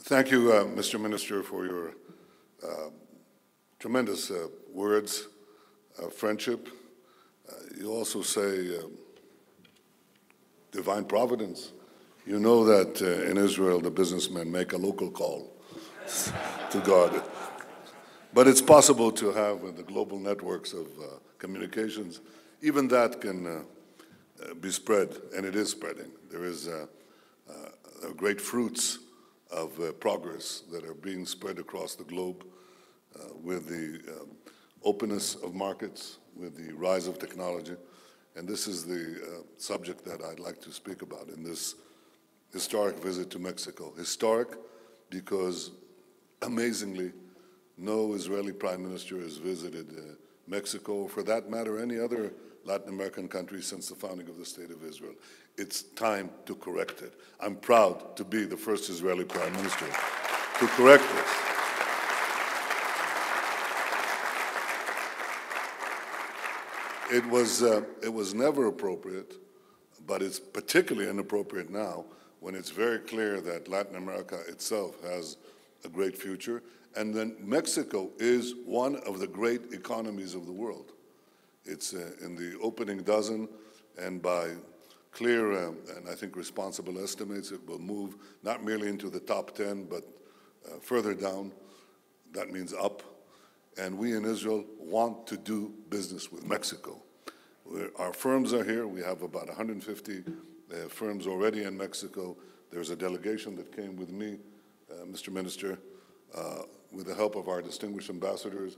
Thank you, Mr. Minister, for your tremendous words of friendship. You also say divine providence. You know that in Israel, the businessmen make a local call to God. But it's possible to have the global networks of communications. Even that can be spread, and it is spreading. There is great fruits of progress that are being spread across the globe with the openness of markets, with the rise of technology. And this is the subject that I'd like to speak about in this historic visit to Mexico. Historic because, amazingly, no Israeli prime minister has visited Mexico, or for that matter, any other Latin American country since the founding of the State of Israel. It's time to correct it. I'm proud to be the first Israeli prime minister to correct this. It was never appropriate, but it's particularly inappropriate now when it's very clear that Latin America itself has a great future, and then Mexico is one of the great economies of the world. It's in the opening dozen, and by clear and I think responsible estimates, it will move not merely into the top 10, but further down. That means up. And we in Israel want to do business with Mexico. Our firms are here. We have about 150 firms already in Mexico. There's a delegation that came with me, Mr. Minister, with the help of our distinguished ambassadors.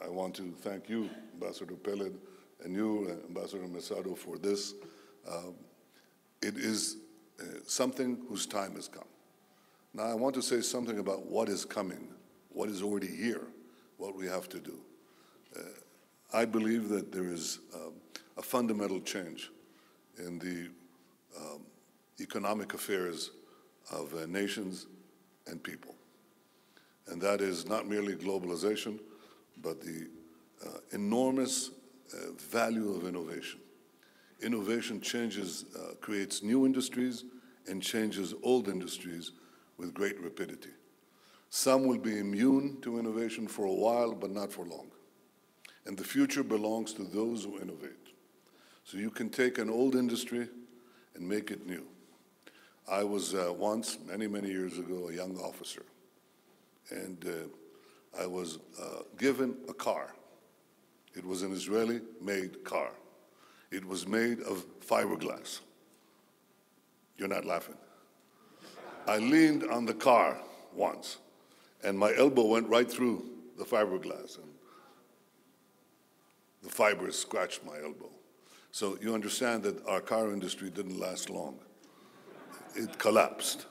I want to thank you, Ambassador Peled, and you, Ambassador Mesado, for this. It is something whose time has come. Now, I want to say something about what is coming, what is already here, what we have to do. I believe that there is a fundamental change in the economic affairs of nations and people. And that is not merely globalization, but the enormous value of innovation. Innovation changes, creates new industries and changes old industries with great rapidity. Some will be immune to innovation for a while, but not for long. And the future belongs to those who innovate. So you can take an old industry and make it new. I was once, many, many years ago, a young officer. And I was given a car. It was an Israeli-made car. It was made of fiberglass. You're not laughing. I leaned on the car once, and my elbow went right through the fiberglass, and the fibers scratched my elbow. So you understand that our car industry didn't last long. It collapsed.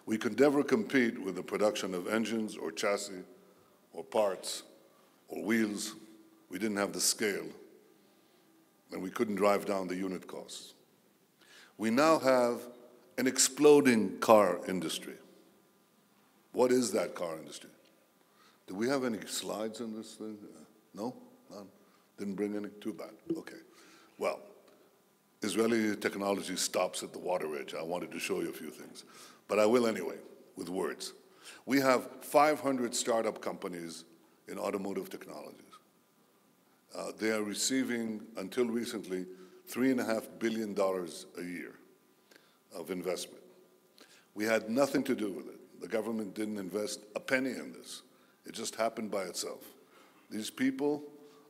We could never compete with the production of engines or chassis or parts or wheels. We didn't have the scale, and we couldn't drive down the unit costs. We now have an exploding car industry. What is that car industry? Do we have any slides in this thing? No? None? Didn't bring any? Too bad. Okay. Well, Israeli technology stops at the water edge. I wanted to show you a few things. But I will anyway, with words. We have 500 startup companies in automotive technologies. They are receiving, until recently, $3.5 billion a year of investment. We had nothing to do with it. The government didn't invest a penny in this. It just happened by itself. These people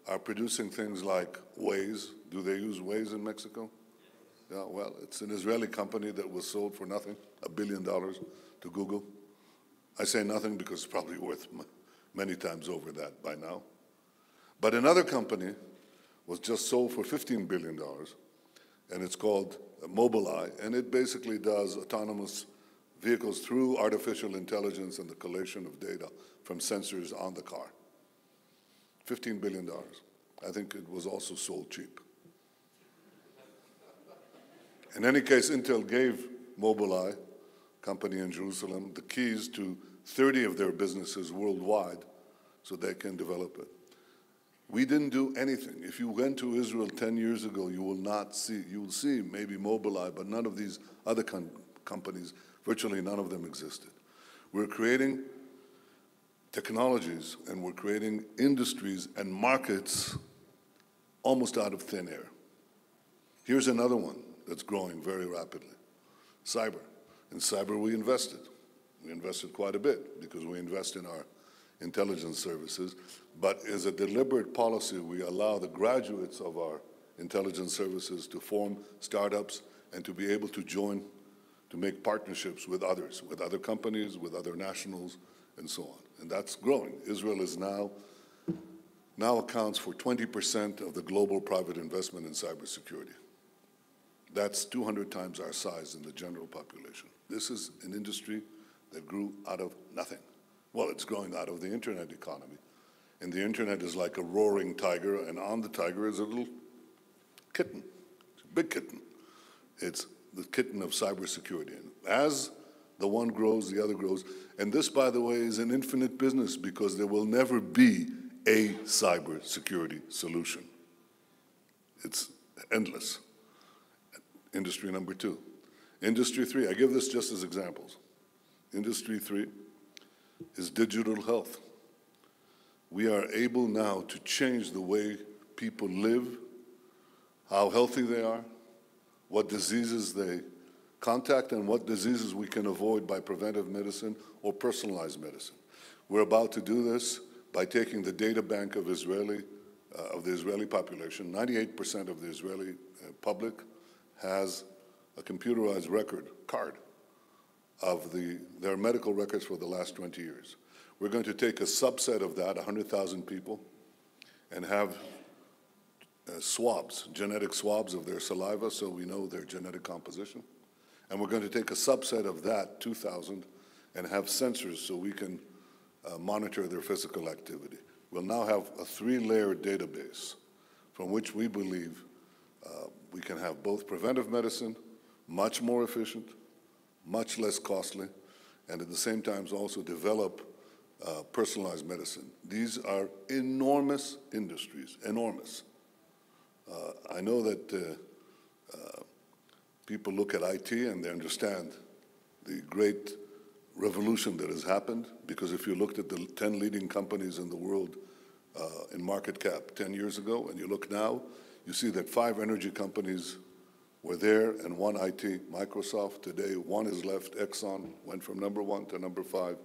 are producing things like Waze. Do they use Waze in Mexico? Yeah, well, it's an Israeli company that was sold for nothing, $1 billion to Google. I say nothing because it's probably worth many times over that by now. But another company was just sold for $15 billion, and it's called Mobileye, and it basically does autonomous vehicles through artificial intelligence and the collation of data from sensors on the car. $15 billion. I think it was also sold cheap. In any case, Intel gave Mobileye, company in Jerusalem, the keys to 30 of their businesses worldwide so they can develop it. We didn't do anything. If you went to Israel 10 years ago, you will see maybe Mobileye, but none of these other companies, virtually none of them existed. We're creating technologies and we're creating industries and markets almost out of thin air. Here's another one that's growing very rapidly, cyber. In cyber we invested. We invested quite a bit because we invest in our intelligence services, but as a deliberate policy, we allow the graduates of our intelligence services to form startups and to be able to join, to make partnerships with others, with other companies, with other nationals, and so on. And that's growing. Israel is now accounts for 20% of the global private investment in cybersecurity. That's 200 times our size in the general population. This is an industry that grew out of nothing. Well, it's growing out of the internet economy. And the internet is like a roaring tiger, and on the tiger is a little kitten. It's a big kitten. It's the kitten of cybersecurity. And as the one grows, the other grows. And this, by the way, is an infinite business because there will never be a cybersecurity solution. It's endless. Industry number 2. Industry 3, I give this just as examples. Industry 3 is digital health. We are able now to change the way people live, how healthy they are, what diseases they contact, and what diseases we can avoid by preventive medicine or personalized medicine. We're about to do this by taking the data bank of the Israeli population. 98% of the Israeli public has a computerized card of their medical records for the last 20 years. We're going to take a subset of that, 100,000 people, and have swabs, genetic swabs of their saliva so we know their genetic composition. And we're going to take a subset of that, 2,000, and have sensors so we can monitor their physical activity. We'll now have a 3-layer database from which we believe we can have both preventive medicine, much more efficient, much less costly, and at the same time also develop personalized medicine. These are enormous industries, enormous. I know that people look at IT and they understand the great revolution that has happened, because if you looked at the 10 leading companies in the world in market cap 10 years ago, and you look now, you see that 5 energy companies were there and 1 IT, Microsoft. Today, 1 is left, Exxon, went from number 1 to number 5,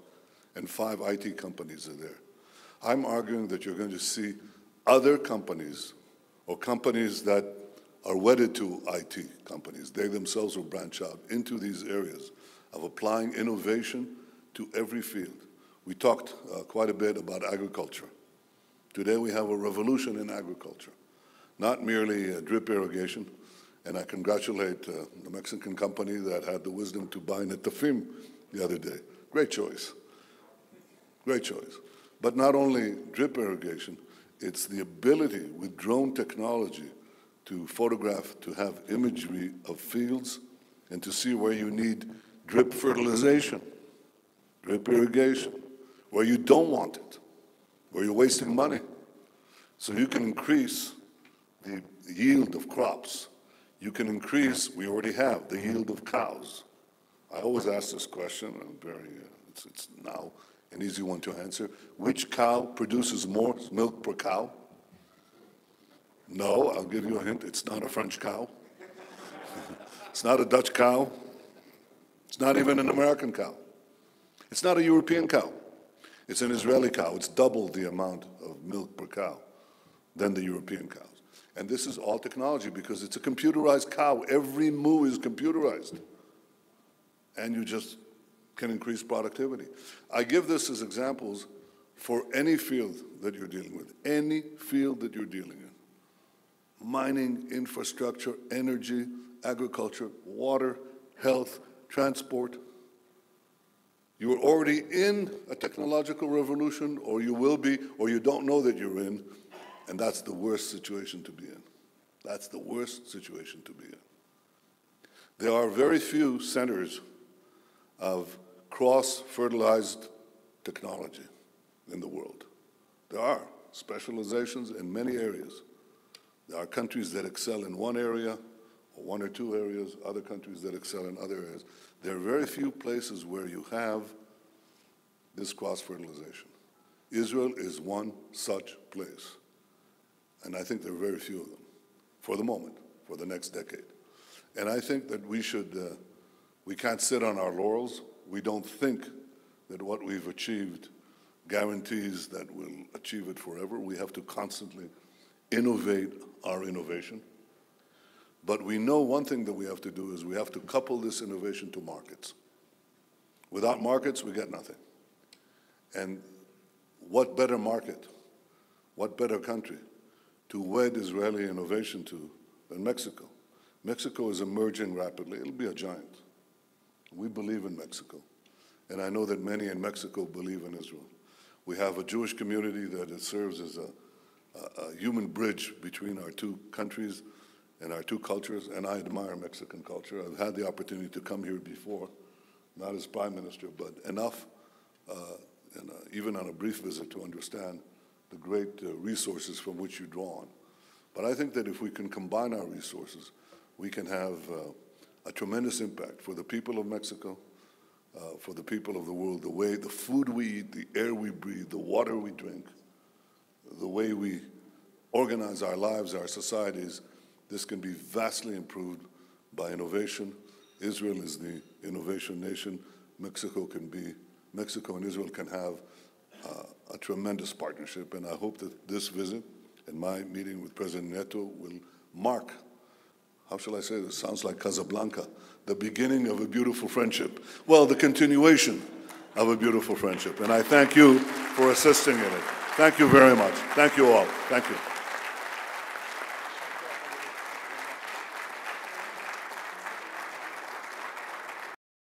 and 5 IT companies are there. I'm arguing that you're going to see other companies or companies that are wedded to IT companies. They themselves will branch out into these areas of applying innovation to every field. We talked quite a bit about agriculture. Today we have a revolution in agriculture, not merely drip irrigation, and I congratulate the Mexican company that had the wisdom to buy Netafim the other day. Great choice. Great choice. But not only drip irrigation, it's the ability with drone technology to photograph, to have imagery of fields, and to see where you need drip fertilization, drip irrigation, where you don't want it, where you're wasting money. So you can increase the yield of crops. You can increase, we already have, the yield of cows. I always ask this question, it's now an easy one to answer. Which cow produces more milk per cow? No, I'll give you a hint. It's not a French cow. It's not a Dutch cow. It's not even an American cow. It's not a European cow. It's an Israeli cow. It's double the amount of milk per cow than the European cows. And this is all technology because it's a computerized cow. Every moo is computerized. And you just can increase productivity. I give this as examples for any field that you're dealing with, any field that you're dealing in. Mining, infrastructure, energy, agriculture, water, health, transport. You are already in a technological revolution, or you will be, or you don't know that you're in, and that's the worst situation to be in. That's the worst situation to be in. There are very few centers of cross-fertilized technology in the world. There are specializations in many areas. There are countries that excel in one area, or 1 or 2 areas, other countries that excel in other areas. There are very few places where you have this cross-fertilization. Israel is one such place. And I think there are very few of them, for the moment, for the next decade. And I think that we can't sit on our laurels. We don't think that what we've achieved guarantees that we'll achieve it forever. We have to constantly innovate our innovation. But we know one thing that we have to do is we have to couple this innovation to markets. Without markets, we get nothing. And what better market, what better country to wed Israeli innovation to than Mexico? Mexico is emerging rapidly. It'll be a giant. We believe in Mexico. And I know that many in Mexico believe in Israel. We have a Jewish community that it serves as a human bridge between our two countries and our two cultures, and I admire Mexican culture. I've had the opportunity to come here before, not as prime minister, but enough, even on a brief visit, to understand the great resources from which you draw on. But I think that if we can combine our resources, we can have a tremendous impact for the people of Mexico, for the people of the world, the food we eat, the air we breathe, the water we drink, the way we organize our lives, our societies. This can be vastly improved by innovation. Israel is the innovation nation. Mexico and Israel can have a tremendous partnership, and I hope that this visit and my meeting with President Neto will mark, how shall I say this? Sounds like Casablanca, the beginning of a beautiful friendship. Well, the continuation of a beautiful friendship. And I thank you for assisting in it. Thank you very much. Thank you all. Thank you.